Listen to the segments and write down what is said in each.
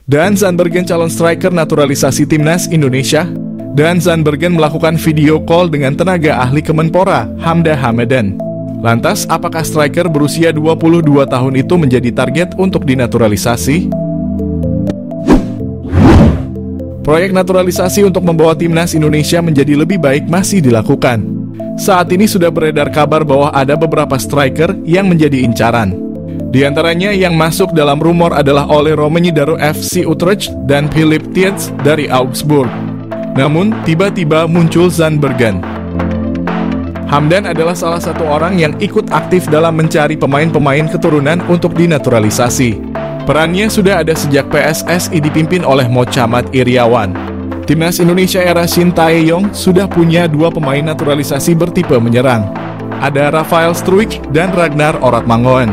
Daan Zandbergen calon striker naturalisasi timnas Indonesia. Daan Zandbergen melakukan video call dengan tenaga ahli Kemenpora, Hamda Hamadan. Lantas, apakah striker berusia 22 tahun itu menjadi target untuk dinaturalisasi? Proyek naturalisasi untuk membawa timnas Indonesia menjadi lebih baik masih dilakukan. Saat ini sudah beredar kabar bahwa ada beberapa striker yang menjadi incaran. Di antaranya yang masuk dalam rumor adalah Ole Romeni dari FC Utrecht dan Philipp Tietz dari Augsburg. Namun, tiba-tiba muncul Zandbergen. Hamdan adalah salah satu orang yang ikut aktif dalam mencari pemain-pemain keturunan untuk dinaturalisasi. Perannya sudah ada sejak PSSI dipimpin oleh Mochammad Iriawan. Timnas Indonesia era Shin Tae-yong sudah punya 2 pemain naturalisasi bertipe menyerang. Ada Rafael Struijk dan Ragnar Oratmangoen.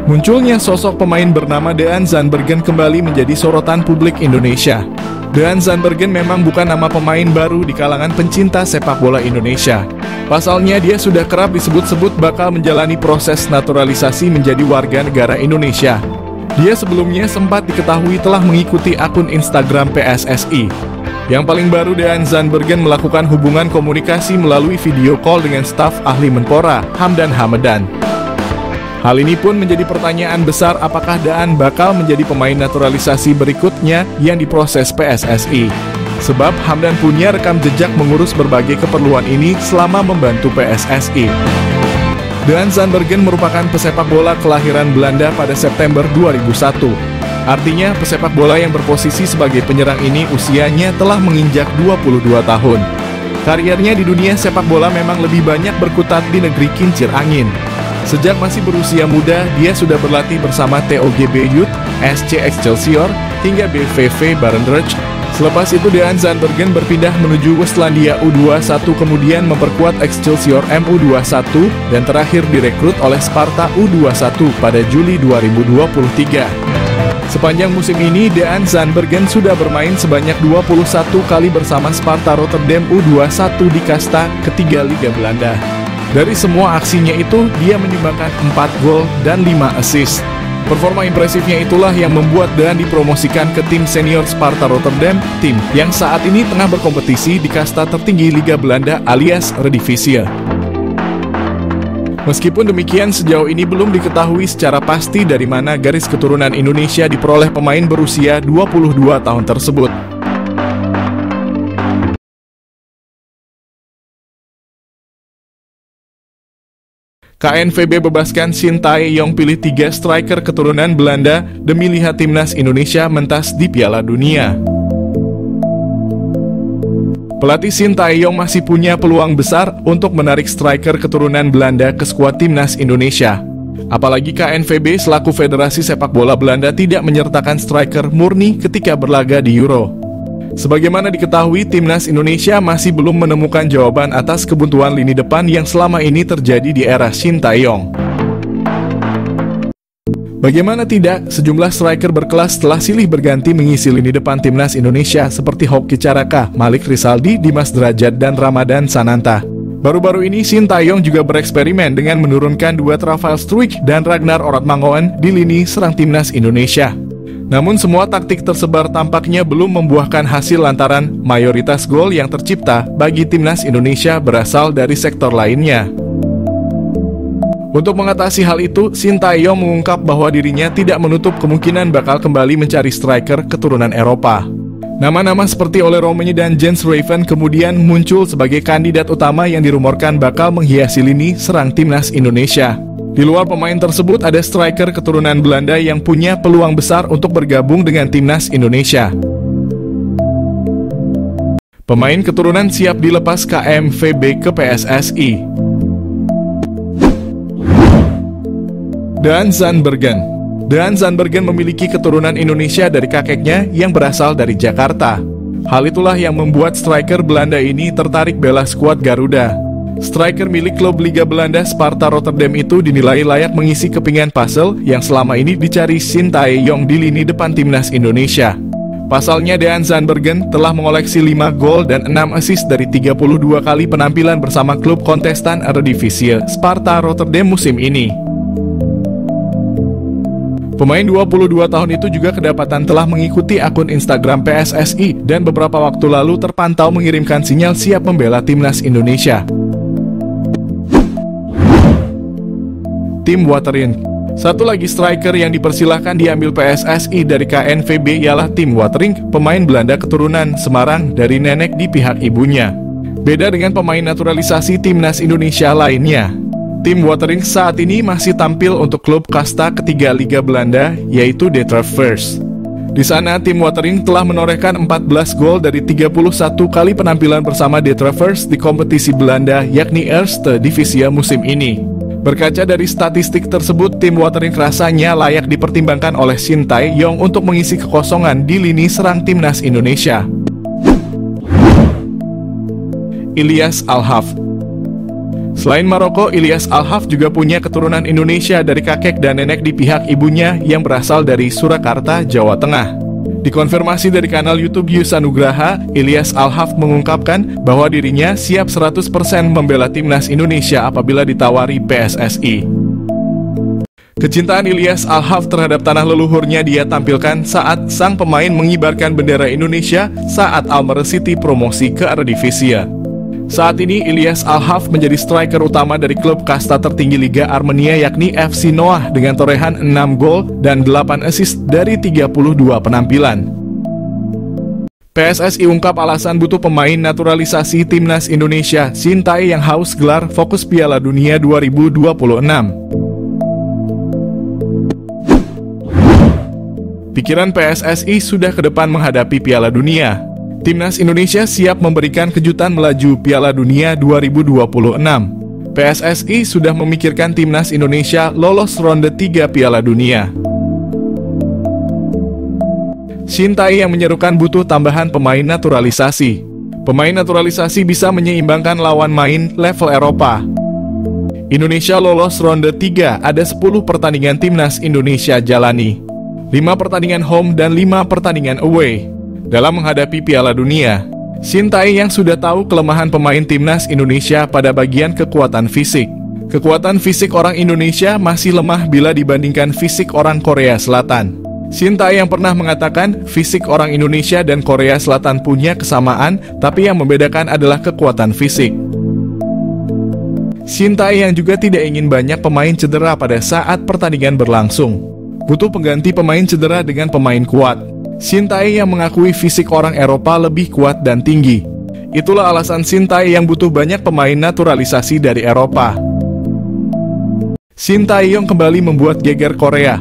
Munculnya sosok pemain bernama Daan Zandbergen kembali menjadi sorotan publik Indonesia. Daan Zandbergen memang bukan nama pemain baru di kalangan pencinta sepak bola Indonesia. Pasalnya dia sudah kerap disebut-sebut bakal menjalani proses naturalisasi menjadi warga negara Indonesia. Dia sebelumnya sempat diketahui telah mengikuti akun Instagram PSSI. Yang paling baru, Daan Zandbergen melakukan hubungan komunikasi melalui video call dengan staf ahli Menpora, Hamdan Hamadan. Hal ini pun menjadi pertanyaan besar, apakah Daan bakal menjadi pemain naturalisasi berikutnya yang diproses PSSI. Sebab Hamdan punya rekam jejak mengurus berbagai keperluan ini selama membantu PSSI. Daan Zandbergen merupakan pesepak bola kelahiran Belanda pada September 2001. Artinya pesepak bola yang berposisi sebagai penyerang ini usianya telah menginjak 22 tahun. Kariernya di dunia sepak bola memang lebih banyak berkutat di negeri kincir angin. Sejak masih berusia muda, dia sudah berlatih bersama TOGB Youth, SC Excelsior, hingga BVV Barendrecht. Selepas itu Daan Zandbergen berpindah menuju Westlandia U21, kemudian memperkuat Excelsior MU21, dan terakhir direkrut oleh Sparta U21 pada Juli 2023. Sepanjang musim ini, Daan Zandbergen sudah bermain sebanyak 21 kali bersama Sparta Rotterdam U21 di kasta ketiga Liga Belanda. Dari semua aksinya itu, dia menyumbangkan 4 gol dan 5 assist. Performa impresifnya itulah yang membuat Daan dipromosikan ke tim senior Sparta Rotterdam, tim yang saat ini tengah berkompetisi di kasta tertinggi Liga Belanda alias Eredivisie. Meskipun demikian, sejauh ini belum diketahui secara pasti dari mana garis keturunan Indonesia diperoleh pemain berusia 22 tahun tersebut. KNVB bebaskan Shin Tae-yong, pilih 3 striker keturunan Belanda demi lihat timnas Indonesia mentas di Piala Dunia. Pelatih Shin Tae-yong masih punya peluang besar untuk menarik striker keturunan Belanda ke skuad timnas Indonesia. Apalagi KNVB selaku Federasi Sepak Bola Belanda tidak menyertakan striker murni ketika berlaga di Euro. Sebagaimana diketahui, timnas Indonesia masih belum menemukan jawaban atas kebuntuan lini depan yang selama ini terjadi di era Shin Tae-yong. Bagaimana tidak, sejumlah striker berkelas telah silih berganti mengisi lini depan timnas Indonesia seperti Hoki Caraka, Malik Rizaldi, Dimas Derajat, dan Ramadan Sananta. Baru-baru ini Shin Tae-yong juga bereksperimen dengan menurunkan duet Rafael Struijk dan Ragnar Oratmangoen di lini serang timnas Indonesia. Namun semua taktik tersebar tampaknya belum membuahkan hasil lantaran mayoritas gol yang tercipta bagi timnas Indonesia berasal dari sektor lainnya. Untuk mengatasi hal itu, Shin Tae-yong mengungkap bahwa dirinya tidak menutup kemungkinan bakal kembali mencari striker keturunan Eropa. Nama-nama seperti Ole Romeni dan Jens Raven kemudian muncul sebagai kandidat utama yang dirumorkan bakal menghiasi lini serang timnas Indonesia. Di luar pemain tersebut ada striker keturunan Belanda yang punya peluang besar untuk bergabung dengan timnas Indonesia. Pemain keturunan siap dilepas KNVB ke PSSI. Daan Zandbergen. Daan Zandbergen memiliki keturunan Indonesia dari kakeknya yang berasal dari Jakarta. Hal itulah yang membuat striker Belanda ini tertarik bela skuad Garuda. Striker milik klub Liga Belanda Sparta Rotterdam itu dinilai layak mengisi kepingan puzzle yang selama ini dicari Shin Tae-yong di lini depan timnas Indonesia. Pasalnya Daan Zandbergen telah mengoleksi 5 gol dan 6 assist dari 32 kali penampilan bersama klub kontestan Eredivisie Sparta Rotterdam musim ini. Pemain 22 tahun itu juga kedapatan telah mengikuti akun Instagram PSSI dan beberapa waktu lalu terpantau mengirimkan sinyal siap membela timnas Indonesia. Tim Waterin. Satu lagi striker yang dipersilahkan diambil PSSI dari KNVB ialah Tim Waterin, pemain Belanda keturunan Semarang dari nenek di pihak ibunya. Beda dengan pemain naturalisasi timnas Indonesia lainnya, Tim Waterin saat ini masih tampil untuk klub kasta ketiga Liga Belanda, yaitu De Travers. Di sana, Tim Waterin telah menorehkan 14 gol dari 31 kali penampilan bersama De Travers di kompetisi Belanda, yakni Eerste Divisie musim ini. Berkaca dari statistik tersebut, Tim Waterin rasanya layak dipertimbangkan oleh Shin Tae-yong untuk mengisi kekosongan di lini serang timnas Indonesia. Ilyas Al-Haf. Selain Maroko, Ilyas Al-Haf juga punya keturunan Indonesia dari kakek dan nenek di pihak ibunya yang berasal dari Surakarta, Jawa Tengah. Dikonfirmasi dari kanal YouTube Yus Anugraha, Ilyas Al-Haf mengungkapkan bahwa dirinya siap 100% membela timnas Indonesia apabila ditawari PSSI. Kecintaan Ilyas Al-Haf terhadap tanah leluhurnya dia tampilkan saat sang pemain mengibarkan bendera Indonesia saat Almere City promosi ke Eredivisie. Saat ini Ilyas Al-Haf menjadi striker utama dari klub kasta tertinggi Liga Armenia yakni FC Noah dengan torehan 6 gol dan 8 assist dari 32 penampilan. PSSI ungkap alasan butuh pemain naturalisasi timnas Indonesia, Shin Tae yang haus gelar fokus Piala Dunia 2026. Pikiran PSSI sudah ke depan menghadapi Piala Dunia. Timnas Indonesia siap memberikan kejutan melaju Piala Dunia 2026. PSSI sudah memikirkan timnas Indonesia lolos ronde 3 Piala Dunia. Shin Tae yang menyerukan butuh tambahan pemain naturalisasi. Pemain naturalisasi bisa menyeimbangkan lawan main level Eropa. Indonesia lolos ronde 3, ada 10 pertandingan timnas Indonesia jalani. 5 pertandingan home dan 5 pertandingan away. Dalam menghadapi Piala Dunia, Shin Tae yang sudah tahu kelemahan pemain timnas Indonesia pada bagian kekuatan fisik. Kekuatan fisik orang Indonesia masih lemah bila dibandingkan fisik orang Korea Selatan. Shin Tae yang pernah mengatakan fisik orang Indonesia dan Korea Selatan punya kesamaan, tapi yang membedakan adalah kekuatan fisik. Shin Tae yang juga tidak ingin banyak pemain cedera pada saat pertandingan berlangsung. Butuh pengganti pemain cedera dengan pemain kuat. Shin Tae yang mengakui fisik orang Eropa lebih kuat dan tinggi. Itulah alasan Shin Tae yang butuh banyak pemain naturalisasi dari Eropa. Shin Tae-yong kembali membuat geger Korea.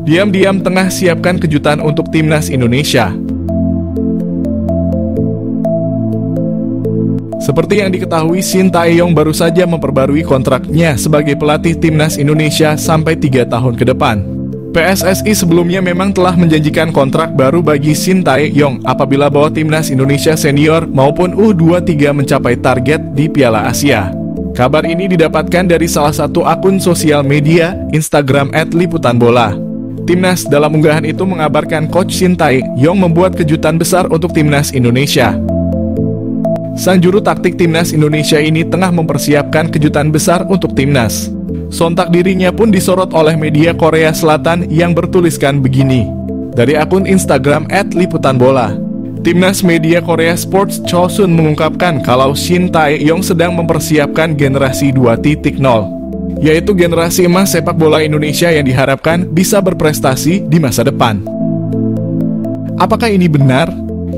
Diam-diam tengah siapkan kejutan untuk timnas Indonesia. Seperti yang diketahui, Shin Tae-yong baru saja memperbarui kontraknya sebagai pelatih timnas Indonesia sampai 3 tahun ke depan. PSSI sebelumnya memang telah menjanjikan kontrak baru bagi Shin Tae-yong apabila bawa timnas Indonesia senior maupun U23 mencapai target di Piala Asia. Kabar ini didapatkan dari salah satu akun sosial media Instagram @liputanbola. Timnas dalam unggahan itu mengabarkan Coach Shin Tae-yong membuat kejutan besar untuk timnas Indonesia. Sang juru taktik timnas Indonesia ini tengah mempersiapkan kejutan besar untuk timnas. Sontak dirinya pun disorot oleh media Korea Selatan yang bertuliskan begini. Dari akun Instagram @liputanbola, Timnas Media Korea Sports Chosun mengungkapkan kalau Shin Tae-yong sedang mempersiapkan generasi 2.0, yaitu generasi emas sepak bola Indonesia yang diharapkan bisa berprestasi di masa depan. Apakah ini benar?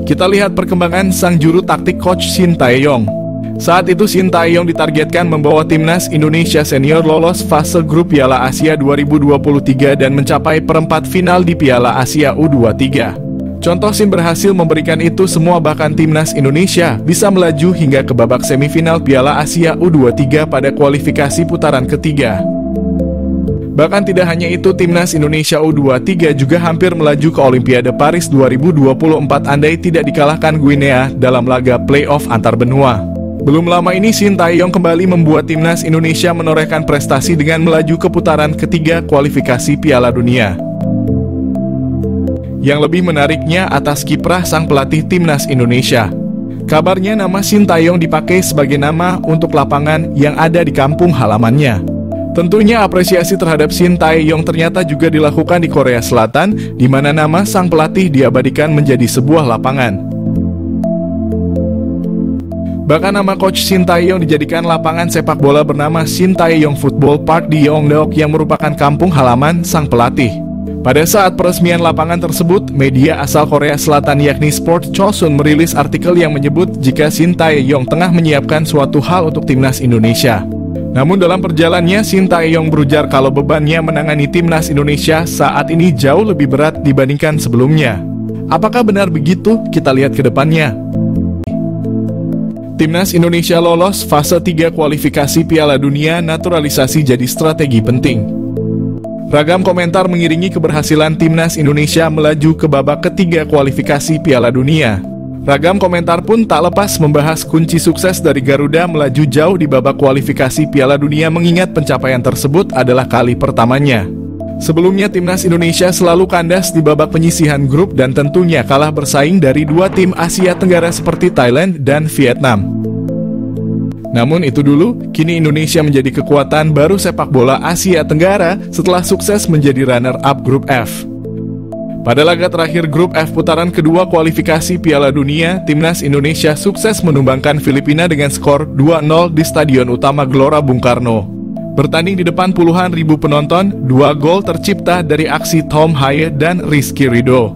Kita lihat perkembangan sang juru taktik Coach Shin Tae-yong. Saat itu Shin Tae-yong ditargetkan membawa timnas Indonesia senior lolos fase grup Piala Asia 2023 dan mencapai perempat final di Piala Asia U23. Contoh Shin berhasil memberikan itu semua, bahkan timnas Indonesia bisa melaju hingga ke babak semifinal Piala Asia U23 pada kualifikasi putaran ketiga. Bahkan tidak hanya itu, timnas Indonesia U23 juga hampir melaju ke Olimpiade Paris 2024 andai tidak dikalahkan Guinea dalam laga playoff antar benua. Belum lama ini Shin Tae-yong kembali membuat timnas Indonesia menorehkan prestasi dengan melaju ke putaran ketiga kualifikasi Piala Dunia. Yang lebih menariknya atas kiprah sang pelatih timnas Indonesia. Kabarnya nama Shin Tae-yong dipakai sebagai nama untuk lapangan yang ada di kampung halamannya. Tentunya apresiasi terhadap Shin Tae-yong ternyata juga dilakukan di Korea Selatan, di mana nama sang pelatih diabadikan menjadi sebuah lapangan. Bahkan nama coach Shin Tae-yong dijadikan lapangan sepak bola bernama Shin Tae-yong Football Park di Yongdeok yang merupakan kampung halaman sang pelatih. Pada saat peresmian lapangan tersebut, media asal Korea Selatan yakni Sport Chosun merilis artikel yang menyebut jika Shin Tae-yong tengah menyiapkan suatu hal untuk timnas Indonesia. Namun dalam perjalanannya, Shin Tae-yong berujar kalau bebannya menangani timnas Indonesia saat ini jauh lebih berat dibandingkan sebelumnya. Apakah benar begitu? Kita lihat ke depannya. Timnas Indonesia lolos fase 3 kualifikasi Piala Dunia, naturalisasi jadi strategi penting. Ragam komentar mengiringi keberhasilan Timnas Indonesia melaju ke babak ketiga kualifikasi Piala Dunia. Ragam komentar pun tak lepas membahas kunci sukses dari Garuda melaju jauh di babak kualifikasi Piala Dunia, mengingat pencapaian tersebut adalah kali pertamanya. Sebelumnya Timnas Indonesia selalu kandas di babak penyisihan grup dan tentunya kalah bersaing dari dua tim Asia Tenggara seperti Thailand dan Vietnam. Namun itu dulu, kini Indonesia menjadi kekuatan baru sepak bola Asia Tenggara setelah sukses menjadi runner-up grup F. Pada laga terakhir grup F putaran kedua kualifikasi Piala Dunia, Timnas Indonesia sukses menumbangkan Filipina dengan skor 2-0 di Stadion Utama Gelora Bung Karno. Bertanding di depan puluhan ribu penonton, 2 gol tercipta dari aksi Tom Haye dan Rizky Ridho.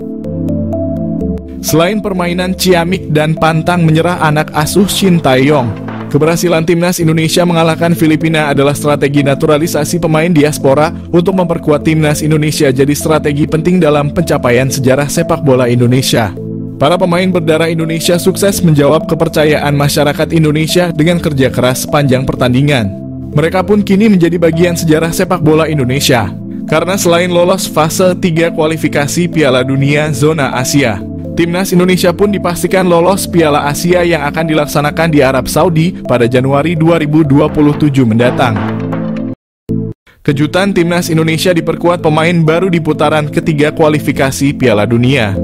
Selain permainan ciamik dan pantang menyerah anak asuh Shin Tae-yong, keberhasilan Timnas Indonesia mengalahkan Filipina adalah strategi naturalisasi pemain diaspora untuk memperkuat Timnas Indonesia jadi strategi penting dalam pencapaian sejarah sepak bola Indonesia. Para pemain berdarah Indonesia sukses menjawab kepercayaan masyarakat Indonesia dengan kerja keras sepanjang pertandingan. Mereka pun kini menjadi bagian sejarah sepak bola Indonesia. Karena selain lolos fase 3 kualifikasi Piala Dunia zona Asia, Timnas Indonesia pun dipastikan lolos Piala Asia yang akan dilaksanakan di Arab Saudi pada Januari 2027 mendatang. Kejutan Timnas Indonesia diperkuat pemain baru di putaran ketiga kualifikasi Piala Dunia.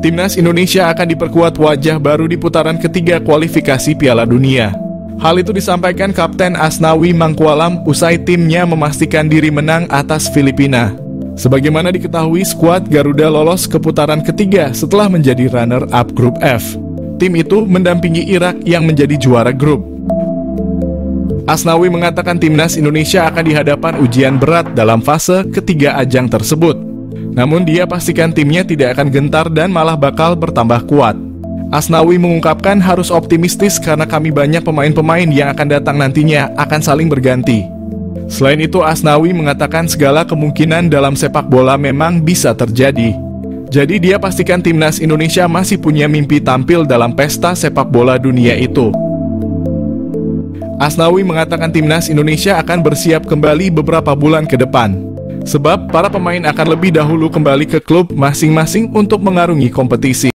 Timnas Indonesia akan diperkuat wajah baru di putaran ketiga kualifikasi Piala Dunia. Hal itu disampaikan Kapten Asnawi Mangkualam usai timnya memastikan diri menang atas Filipina. Sebagaimana diketahui, skuad Garuda lolos ke putaran ketiga setelah menjadi runner-up grup F. Tim itu mendampingi Irak yang menjadi juara grup. Asnawi mengatakan Timnas Indonesia akan dihadapan ujian berat dalam fase ketiga ajang tersebut. Namun dia pastikan timnya tidak akan gentar dan malah bakal bertambah kuat. Asnawi mengungkapkan harus optimistis karena kami banyak pemain-pemain yang akan datang nantinya akan saling berganti. Selain itu, Asnawi mengatakan segala kemungkinan dalam sepak bola memang bisa terjadi. Jadi dia pastikan Timnas Indonesia masih punya mimpi tampil dalam pesta sepak bola dunia itu. Asnawi mengatakan Timnas Indonesia akan bersiap kembali beberapa bulan ke depan. Sebab para pemain akan lebih dahulu kembali ke klub masing-masing untuk mengarungi kompetisi.